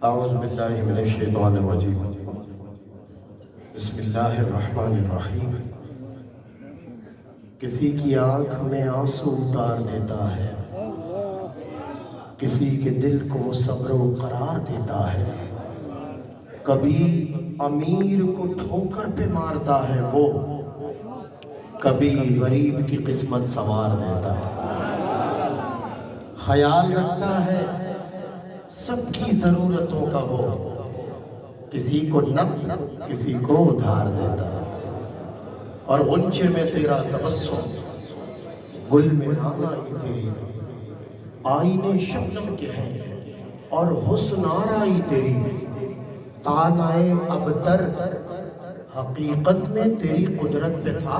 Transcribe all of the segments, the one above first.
اعوذ باللہ من الشیطان الرجیم بسم اللہ الرحمن الرحیم۔ کسی کی آنکھ میں آنسو اتار دیتا ہے، کسی کے دل کو صبر و قرار دیتا ہے، کبھی امیر کو ٹھوکر پہ مارتا ہے وہ، کبھی غریب کی قسمت سنوار دیتا ہے، خیال رکھتا ہے سب کی ضرورتوں کا وہ، کسی کو نقد کسی کو ادھار دیتا ہے، اور غنچے میں تیرا تبسم، گل میں آرائی تیری، آئینے شبنم کے ہیں اور حسن آرائی تیری، تانائے ابتر حقیقت میں تیری قدرت پہ تھا،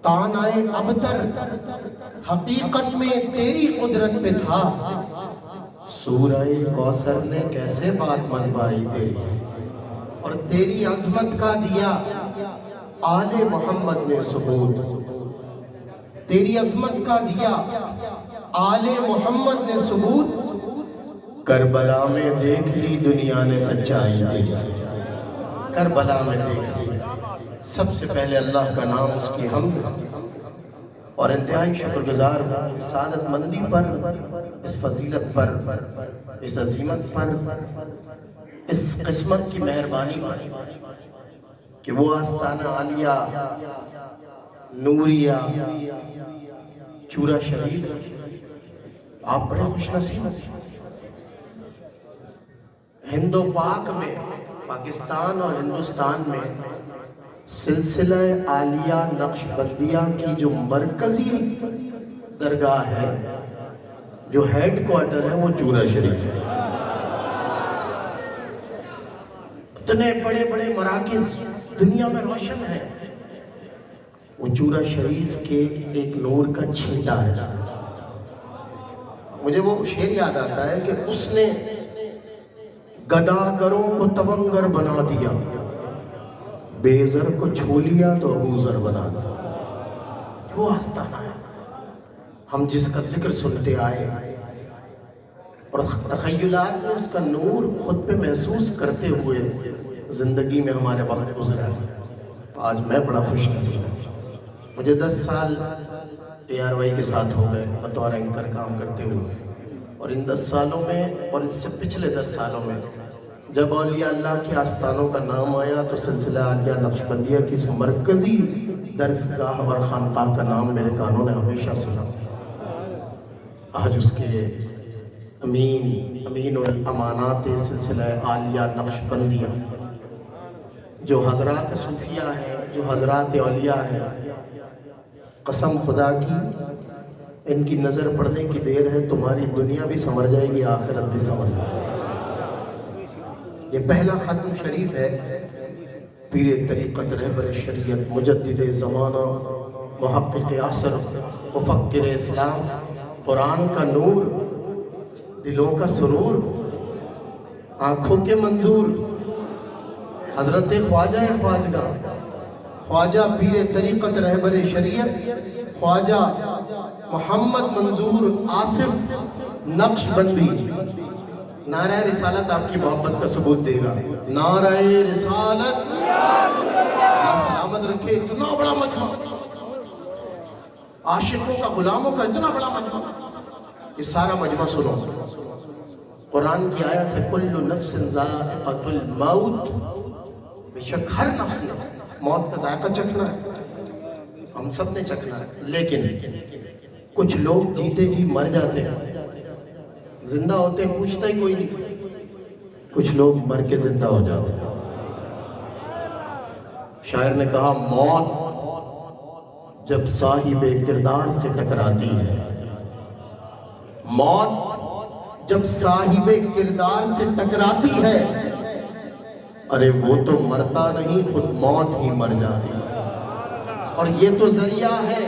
تانائے ابتر حقیقت میں تیری قدرت پہ تھا، سورہ کوثر نے کیسے بات منوائی تیری، اور تیری عظمت کا دیا آل محمد نے ثبوت، تیری عظمت کا دیا آل محمد نے ثبوت، کربلا میں دیکھ لی دنیا نے سچائی تیری، کربلا میں دیکھ لی۔ سب سے پہلے اللہ کا نام، اس کی حمد اور انتہائی شکر گزار اس سعادت مندی پر، اس فضیلت پر، اس عظیمت پر، اس قسمت کی مہربانی پر کہ وہ آستانہ عالیہ نوریہ چورا شریف، آپ بڑے خوش نصیب ہند و پاک میں، پاکستان اور ہندوستان میں سلسلہ عالیہ نقشبندیہ کی جو مرکزی درگاہ ہے، جو ہیڈ کوارٹر ہے، وہ چورا شریف ہے۔ اتنے بڑے بڑے مراکز دنیا میں روشن ہیں، وہ چورا شریف کے ایک نور کا چھینٹا ہے۔ مجھے وہ شعر یاد آتا ہے کہ اس نے گداگروں کو تونگر بنا دیا، بے زر کو چھو لیا تو ابو ذر بنا دیا۔ وہ آستانہ ہے ہم جس کا ذکر سنتے آئے، اور تخیلات میں اس کا نور خود پہ محسوس کرتے ہوئے زندگی میں ہمارے وقت گزرا۔ آج میں بڑا خوش نصیب ہوں، مجھے 10 سال ARY کے ساتھ ہو گئے بطور اینکر کام کرتے ہوئے، اور ان 10 سالوں میں اور اس سے پچھلے 10 سالوں میں جب اولیاء اللہ کے آستانوں کا نام آیا تو سلسلہ عالیہ نقشبندیہ کی اس مرکزی درسگاہ اور خانقاہ کا نام میرے کانوں نے ہمیشہ سنا۔ آج اس کے امین الامانات سلسلہ عالیہ نقشبندیہ جو حضرات صوفیہ ہیں، جو حضرات اولیاء ہیں، قسم خدا کی ان کی نظر پڑنے کی دیر ہے، تمہاری دنیا بھی سنور جائے گی، آخرت بھی سنور جائے گی۔ یہ پہلا ختم شریف ہے پیر طریقت رہبر شریعت مجدد زمانہ محقق عصر مفکر اسلام، قرآن کا نور، دلوں کا سرور، آنکھوں کے منظور، حضرت خواجہ خواجگاں، خواجہ پیر طریقت رہبر شریعت، خواجہ محمد منظور آصف نقشبندی۔ نعرہ رسالت آپ کی محبت کا ثبوت دے گا۔ نعرہ رسالت سلامت رکھے۔ اتنا بڑا مجمع، عاشقوں کا، غلاموں کا اتنا بڑا مجمع، یہ سارا مجمع سنو۔ قرآن کی آیت ہے کل نفس ذائقۃ الموت، بے شک ہر نفس نے موت کا ذائقہ چکھنا ہے، ہم سب نے چکھنا ہے، لیکن کچھ لوگ جیتے جی مر جاتے ہیں، زندہ ہوتے ہیں پوچھتا ہی کوئی نہیں، کچھ لوگ مر کے زندہ ہو جاتے ہیں۔ شاعر نے کہا موت جب صاحب کردار سے ٹکراتی ہے، موت جب صاحب کردار سے ٹکراتی ہے، ارے وہ تو مرتا نہیں، خود موت ہی مر جاتی ہے۔ اور یہ تو ذریعہ ہے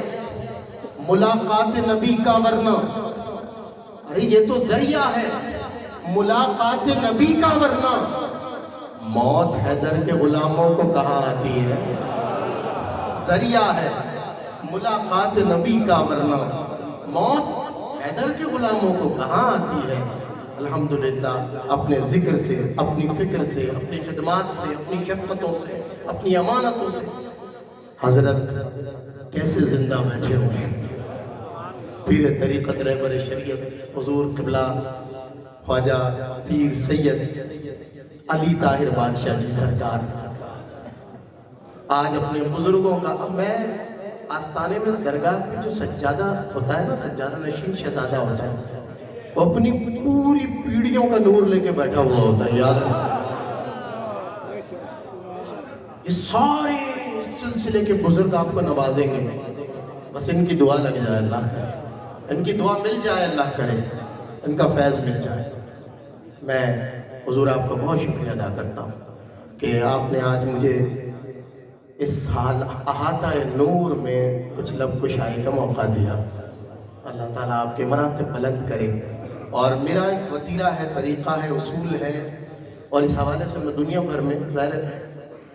ملاقات نبی کا، ورنہ ارے یہ تو ذریعہ ہے ملاقات نبی کا، ورنہ موت حیدر کے غلاموں کو کہاں آتی ہے؟ ذریعہ ہے ملاقات نبی کا، ورنہ موت حیدر کے غلاموں کو کہاں آتی ہے؟ الحمدللہ اپنے ذکر سے، اپنی فکر سے، اپنی خدمات سے، اپنی شفقتوں سے، اپنی امانتوں سے حضرت کیسے زندہ بیٹھے ہوئے ہیں۔ پیر طریقت رہبر شریعت حضور قبلہ خواجہ پیر سید علی طاہر بادشاہ جی سرکار آج اپنے بزرگوں کا، اب میں آستانے میں درگاہ پہ جو سجادہ ہوتا ہے نا، سجادہ نشین شہزادہ ہوتا ہے، وہ اپنی پوری پیڑھیوں کا نور لے کے بیٹھا ہوا ہوتا ہے، یاد رکھنا۔ یہ سارے سلسلے کے بزرگ آپ کو نوازیں گے، بس ان کی دعا لگ جائے، اللہ کرے، ان کی دعا مل جائے، اللہ کرے، ان کا فیض مل جائے۔ میں حضور آپ کا بہت شکریہ ادا کرتا ہوں کہ آپ نے آج مجھے اس حال احاطہ نور میں کچھ لب کشائی کا موقع دیا۔ اللہ تعالیٰ آپ کے مراتب بلند کرے۔ اور میرا ایک وتیرہ ہے، طریقہ ہے، اصول ہے، اور اس حوالے سے میں دنیا بھر میں ظاہر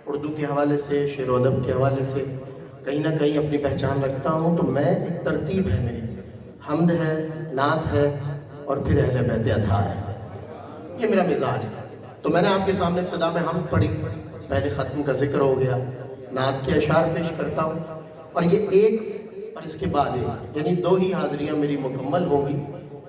اردو کے حوالے سے، شعر و ادب کے حوالے سے کہیں نہ کہیں اپنی پہچان رکھتا ہوں، تو میں ایک ترتیب ہے میری، حمد ہے، نعت ہے، اور پھر اہل بیت اطہار ہے، یہ میرا مزاج ہے۔ تو میں نے آپ کے سامنے ابتدا میں حمد پڑھی، پہلے ختم کا ذکر ہو گیا، نعت کے اشعار پیش کرتا ہوں، اور یہ ایک اور اس کے بعد ایک، یعنی دو ہی حاضریاں میری مکمل ہوں گی۔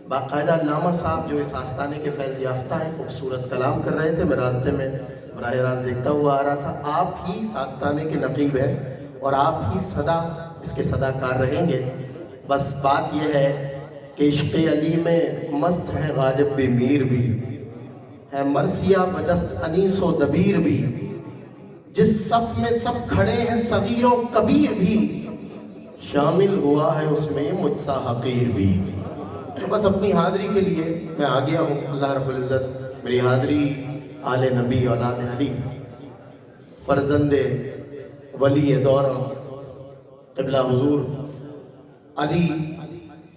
باقاعدہ علامہ صاحب جو اس آستانے کے فیض یافتہ ہیں، خوبصورت کلام کر رہے تھے، میں راستے میں براہ راست دیکھتا ہوا آ رہا تھا۔ آپ ہی اس آستانے کے نقیب ہیں اور آپ ہی سدا اس کے صداکار رہیں گے۔ بس بات یہ ہے کہ عشق علی میں مست ہے غالب بھی، میر بھی ہے، مرثیہ بدست انیس و دبیر بھی، جس صف میں سب کھڑے ہیں صغیر و کبیر بھی، شامل ہوا ہے اس میں مجھ سا حقیر بھی۔ تو بس اپنی حاضری کے لیے میں آ گیا ہوں۔ اللہ رب العزت میری حاضری آل نبی اولاد علی، فرزند ولی دورم قبلہ حضور علی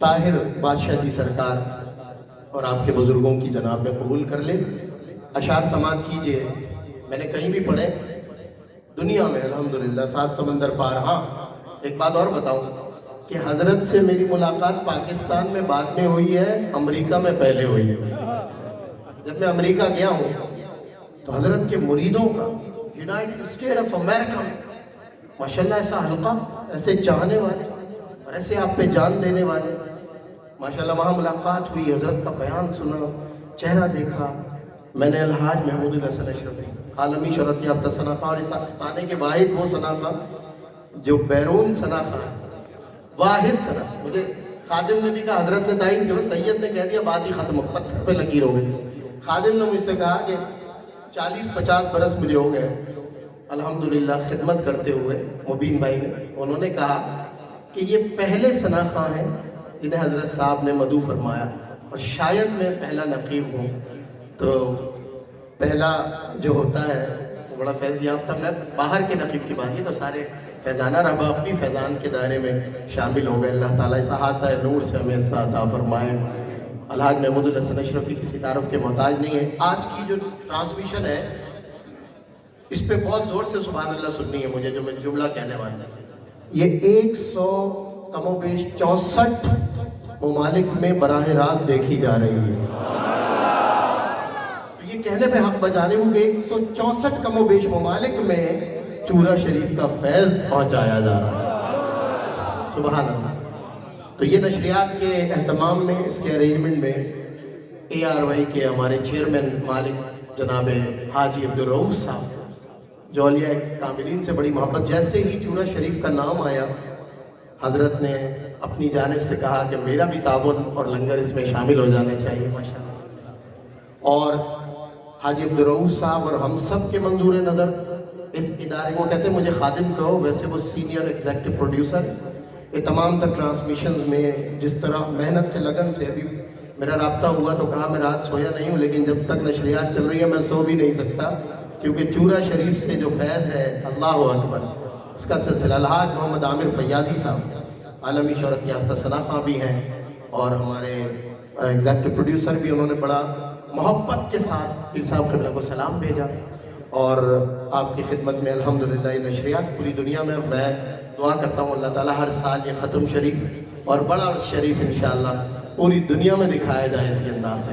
طاہر بادشاہ جی سرکار اور آپ کے بزرگوں کی جناب میں قبول کر لے۔ اشعار سماعت کیجئے، میں نے کہیں بھی پڑھے دنیا میں الحمدللہ، 7 سمندر پار۔ ہاں ایک بات اور بتاؤں کہ حضرت سے میری ملاقات پاکستان میں بعد میں ہوئی ہے، امریکہ میں پہلے ہوئی ہے۔ جب میں امریکہ گیا ہوں تو حضرت کے مریدوں کا یونائیٹڈ اسٹیٹ آف امریکہ میں ماشاءاللہ ایسا حلقہ، ایسے چاہنے والے اور ایسے آپ پہ جان دینے والے، ماشاءاللہ وہاں ملاقات ہوئی، حضرت کا بیان سنا، چہرہ دیکھا۔ میں نے الحاج محمود الحسن اشرفی، عالمی شہرت یافتہ صنافہ، اور اس آستانے کے واحد وہ صنافہ جو بیرون صنافہ ہے، واحد صنافہ۔ مجھے خادم نے بھی کہا، حضرت نے تائید کیا، سید نے کہہ دیا، بات ہی ختم، پتھر پہ لکیر ہو گئی۔ خادم نے مجھ سے کہا کہ 40-50 برس مجھے ہو گئے الحمدللہ خدمت کرتے ہوئے، مبین بھائی نے، انہوں نے کہا کہ یہ پہلے صنافہ ہیں جنہیں حضرت صاحب نے مدعو فرمایا، اور شاید میں پہلا نقیب ہوں۔ تو پہلا جو ہوتا ہے وہ بڑا فیض یافتہ، میں باہر کے نقیب کی بات، یہ تو سارے فیضانہ رباب بھی فیضان کے دائرے میں شامل ہو گئے۔ اللہ تعالیٰ اس احاطہ نور سے ہمیں حصہ عطا فرمائے۔ الحاج محمود الحسن اشرفی کسی تعارف کے محتاج نہیں ہے۔ آج کی جو ٹرانسمیشن ہے اس پہ بہت زور سے سبحان اللہ سننی ہے مجھے، جو میں جملہ کہنے والا ہوں۔ یہ 100 کم و بیش 64 ممالک میں براہ راست دیکھی جا رہی ہے۔ تو یہ کہنے پہ حق بجانے ہوں کہ 164 کم و بیش ممالک میں چورا شریف کا فیض پہنچایا جا رہا ہے، سبحان اللہ۔ تو یہ نشریات کے اہتمام میں، اس کے ارینجمنٹ میں ARY کے ہمارے چیئرمین مالک جناب حاجی عبدالرؤوف صاحب، جو اولیاء کاملین سے بڑی محبت، جیسے ہی چورا شریف کا نام آیا حضرت نے اپنی جانب سے کہا کہ میرا بھی تعاون اور لنگر اس میں شامل ہو جانا چاہیے ماشاءاللہ۔ اور حاجی عبدالرؤوف صاحب اور ہم سب کے منظور نظر اس ادارے کو، کہتے ہیں مجھے خادم کہو، ویسے وہ سینئر ایگزیکٹو پروڈیوسر، یہ تمام تر ٹرانسمیشنز میں جس طرح محنت سے، لگن سے، ابھی میرا رابطہ ہوا تو کہا میں رات سویا نہیں ہوں، لیکن جب تک نشریات چل رہی ہے میں سو بھی نہیں سکتا، کیونکہ چورا شریف سے جو فیض ہے، اللہ اکبر، اس کا سلسلہ۔ الحاج محمد عامر فیاضی صاحب عالمی شہرت یافتہ صنافہ بھی ہیں اور ہمارے ایگزیکٹو پروڈیوسر بھی، انہوں نے بڑا محبت کے ساتھ پیر صاحب قبلہ کو سلام بھیجا، اور آپ کی خدمت میں الحمدللہ یہ نشریات پوری دنیا میں، میں دعا کرتا ہوں اللہ تعالیٰ ہر سال یہ ختم شریف اور بڑا شریف انشاءاللہ پوری دنیا میں دکھایا جائے اسی انداز سے۔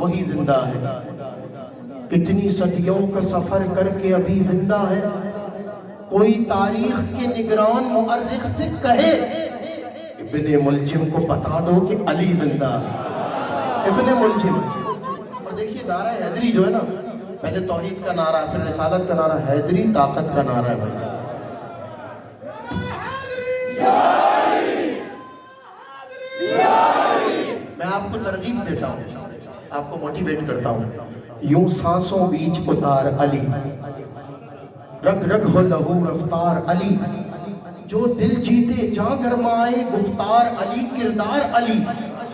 وہی زندہ ہے، کتنی صدیوں کا سفر کر کے ابھی زندہ ہے۔ کوئی تاریخ کے نگران مؤرخ سے کہے ابن ملجم کو بتا دو کہ علی زندہ ہے، ابن ملجم۔ اور دیکھیے نعرہ حیدری جو ہے نا، پہلے توحید کا نعرہ، پھر رسالت کا نعرہ، حیدری طاقت کا نعرہ ہے بھائی۔ میں آپ کو ترغیب دیتا ہوں، آپ کو موٹیویٹ کرتا ہوں، یوں سانسوں بیچ اتار علی، رگ رگ ہو لہو رفتار علی، جو دل جیتے جاں گرمائے گفتار علی، کردار علی،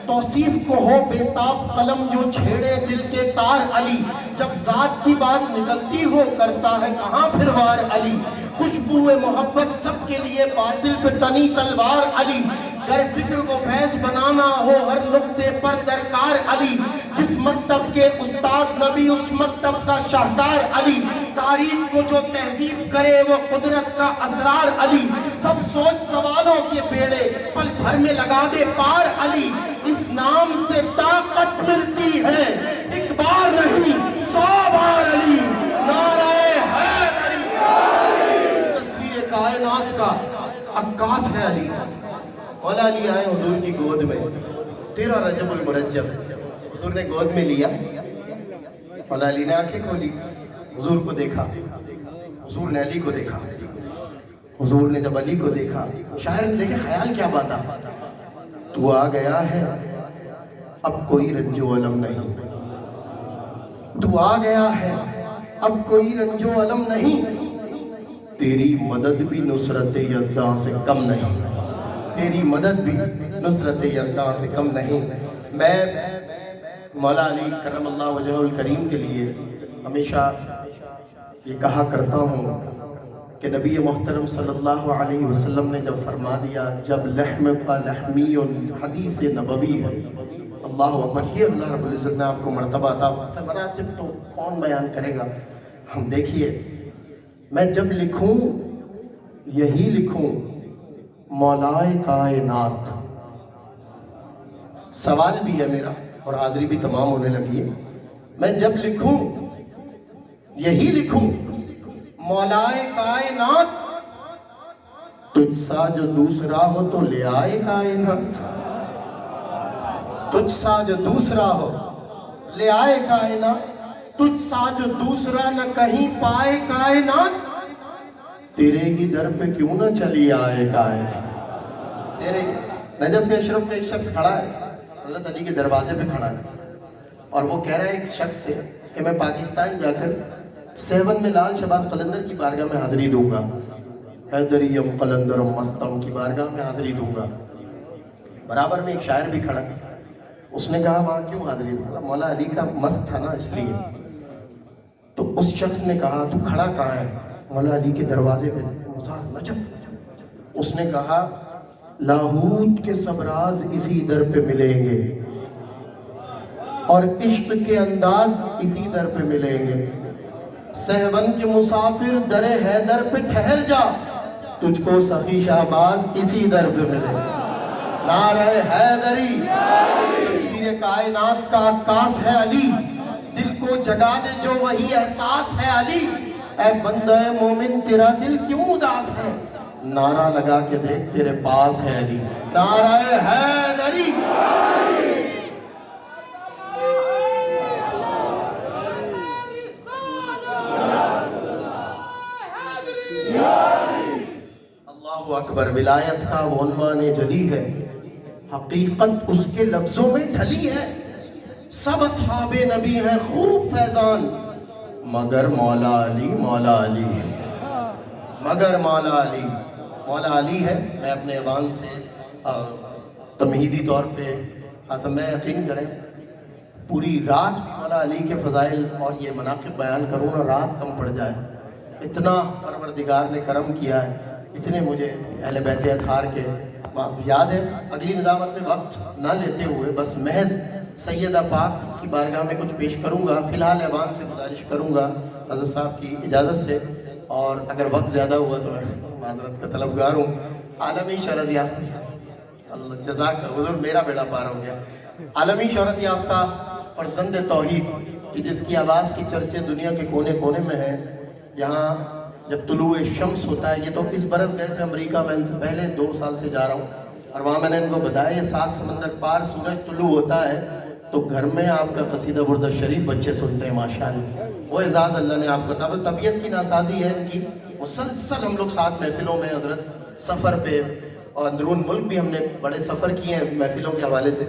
توصیف کو ہو بے تاب قلم جو چھیڑے دل کے تار علی، جب ذات کی بات نکلتی ہو کرتا ہے کہاں پھر وار علی، خوشبو محبت سب کے لیے باطل پہ تنی تلوار علی، گر فکر کو فیض بنانا ہو ہر نقطے پر درکار علی، جس مکتب کے استاد نبی اس مکتب کا شاہکار علی، تاریخ کو جو تہذیب کرے وہ قدرت کا اسرار علی، سب سوچ سوالوں کے بیڑے پل بھر میں لگا دے پار علی، اس نام سے طاقت ملتی ہے ایک بار نہیں 100 بار علی، نعرہ حیدری، تصویر کائنات کا عکاس ہے علی۔ مولا علی آئے حضور کی گود میں، 13 رجب المرجب حضور نے گود میں لیا، مولا علی نے آنکھیں کھولی، حضور کو دیکھا، حضور نے علی کو دیکھا، حضور نے جب علی کو دیکھا، شاعر نے دیکھے خیال کیا باندھا، تو آ گیا ہے اب کوئی رنج و علم نہیں، تو آ گیا ہے اب کوئی رنج و علم نہیں، تیری مدد بھی نصرت یزداں سے کم نہیں، تیری مدد بھی نصرت یزداں سے کم نہیں۔ میں مولا علی کرم اللہ وجہہ الکریم کے لیے ہمیشہ یہ کہا کرتا ہوں کہ نبی محترم صلی اللہ علیہ وسلم نے جب فرما دیا جب لحم کا لحمی حدیث نبوی ہے، اللہ اکبر، یہ اللہ رب العزت نے آپ کو مرتبہ عطا فرمایا، مراتب تو کون بیان کرے گا۔ ہم دیکھیے، میں جب لکھوں یہی لکھوں مولائے کائنات، سوال بھی ہے میرا اور حاضری بھی تمام ہونے لگی ہے، میں جب لکھوں یہی لکھوں مولائے کائنات، تجھ سا جو دوسرا ہو تو لے آئے کائنات، تجھ سا جو دوسرا ہو لے آئے کائنات، تجھ سا جو دوسرا نہ کہیں پائے کائنات، تیرے ہی در پہ کیوں نہ چلی آئے کائنات۔ تیرے نجف اشرف میں ایک شخص کھڑا ہے، حضرت علی کے دروازے پہ کھڑا ہے، اور وہ کہہ رہا ہے ایک شخص سے کہ میں پاکستان جا کر 7 میں لال شہباز قلندر کی بارگاہ میں حاضری دوں گا، حیدریم قلندرم مستم کی بارگاہ میں حاضری دوں گا۔ برابر میں ایک شاعر بھی کھڑا، اس نے کہا وہاں کیوں حاضری دوں گا؟ مولا علی کا مست تھا نا اس لیے۔ تو اس شخص نے کہا تو کھڑا کہاں ہے؟ مولا علی کے دروازے پہ، نجف۔ اس نے کہا لاہوت کے سب راز اسی در پہ ملیں گے اور عشق کے انداز اسی در پہ ملیں گے، سہون کے مسافر در حیدر پہ ٹھہر جا، تجھ کو سخی شہباز اسی در پہ ملے گا۔ نعرہ حیدری، تصویر کائنات کا عکاس ہے علی، دل کو جگا دے جو وہی احساس ہے علی، اے بندہ مومن تیرا دل کیوں اداس ہے، نعرہ لگا کے دیکھ تیرے پاس ہے علی، نعرہ حیدری۔ اللہ اکبر، ولایت کا وہ عنوان جلی ہے، حقیقت اس کے لفظوں میں ڈھلی ہے، سب اصحاب نبی ہیں خوب فیضان، مگر مولا علی مولا علی ہے، مگر مولا علی مولا علی ہے۔ میں اپنے ایوان سے تمہیدی طور پہ میں یقین کریں پوری رات مولا علی کے فضائل اور یہ مناقب بیان کروں نا، رات کم پڑ جائے، اتنا پروردگار نے کرم کیا ہے، اتنے مجھے اہل بیت اطہار کے یاد ہے۔ اگلی نظامت میں وقت نہ لیتے ہوئے بس محض سیدہ پاک کی بارگاہ میں کچھ پیش کروں گا، فی الحال ایوان سے گزارش کروں گا حضرت صاحب کی اجازت سے، اور اگر وقت زیادہ ہوا تو میں معذرت کا طلبگار ہوں۔ عالمی شہرت یافتہ، اللہ جزاک حضور، میرا بیڑا پار ہو گیا، عالمی شہرت یافتہ فرزند توحید کہ جس کی آواز کی چرچے دنیا کے کونے کونے میں ہیں. یہاں جب طلوع شمس ہوتا ہے، یہ تو اس برس گئے تھے امریکہ میں، ان سے پہلے 2 سال سے جا رہا ہوں، اور وہاں میں نے ان کو بتایا یہ 7 سمندر پار سورج طلوع ہوتا ہے تو گھر میں آپ کا قصیدہ بردہ شریف بچے سنتے ہیں ماشاءاللہ. وہ اعزاز اللہ نے آپ کو عطا. طبیعت کی ناسازی ہے ان کی، مسلسل ہم لوگ ساتھ محفلوں میں حضرت سفر پہ، اور اندرون ملک بھی ہم نے بڑے سفر کیے ہیں محفلوں کے حوالے سے،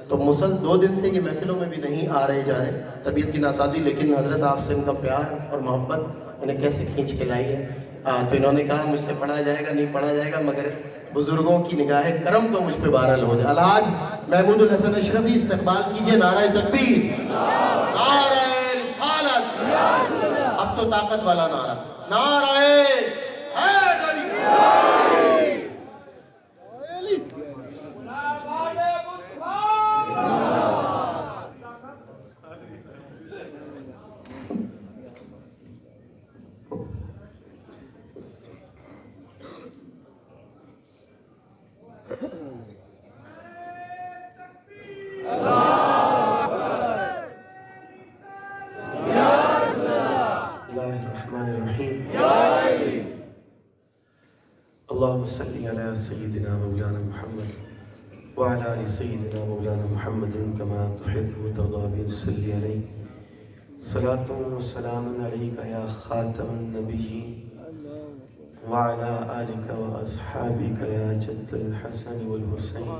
تو 2 دن سے یہ محفلوں میں بھی نہیں آ رہے جا رہے، طبیعت کی ناسازی. لیکن حضرت آپ سے ان کا پیار اور محبت انہیں کیسے کھینچ کے لائی ہے. تو انہوں نے کہا مجھ سے پڑھا جائے گا نہیں پڑھا جائے گا، مگر بزرگوں کی نگاہ کرم تو مجھ پہ بہرحال ہو جائے. الحاج محمود الحسن اشرفی استقبال کیجئے. نعرہ تکبیر، نعرہ رسالت، اب تو طاقت والا نعرہ، نعرہ حیدری. اللهم صل على سيدنا مولانا محمد وعلى آل سيدنا مولانا محمد كما تحب وترضى. صل عليه صلاة وسلام عليك يا خاتم النبيين وعلى آلك وأصحابك يا جد الحسن والحسين.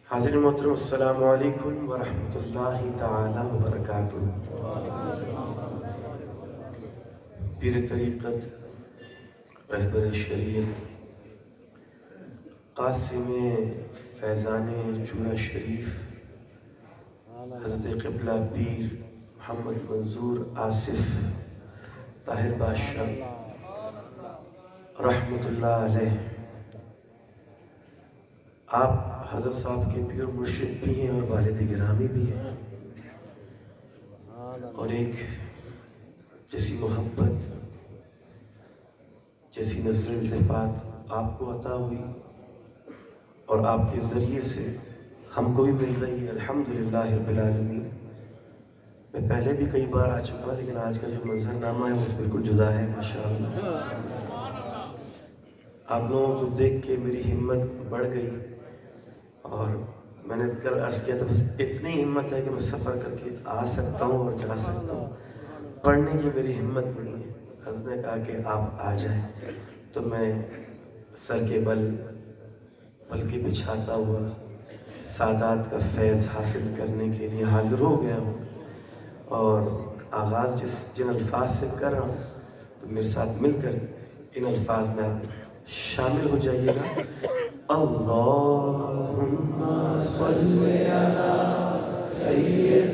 حاضر محترم السلام علیکم ورحمۃ اللہ تعالی وبرکاتہ. پیر طریقت، رہبر شریعت، قاسم فیضان چورا شریف، حضرت قبلہ پیر محمد منظور آصف طاہر بادشاہ رحمۃ اللہ علیہ. آپ حضرت صاحب کے پیر مرشد بھی ہیں اور والد گرامی بھی ہیں، اور ایک جیسی محبت، جیسی نظر التفات آپ کو عطا ہوئی اور آپ کے ذریعے سے ہم کو بھی مل رہی ہے، الحمدللہ رب العالمین. میں پہلے بھی کئی بار آ چکا ہوں، لیکن آج کا جو منظر نامہ ہے وہ بالکل جدا ہے ماشاءاللہ. آپ لوگوں کو دیکھ کے میری ہمت بڑھ گئی، اور میں نے کل عرض کیا تھا بس اتنی ہمت ہے کہ میں سفر کر کے آ سکتا ہوں اور جا سکتا ہوں، پڑھنے کی میری ہمت نہیں ہے. حضرت نے کہا کہ آپ آ جائیں، تو میں سر کے بل پلکیں بچھاتا ہوا سادات کا فیض حاصل کرنے کے لیے حاضر ہو گیا ہوں. اور آغاز جن الفاظ سے کر رہا ہوں تو میرے ساتھ مل کر ان الفاظ میں آپ شامل ہو جائیے گا. اللہم صلی علی سید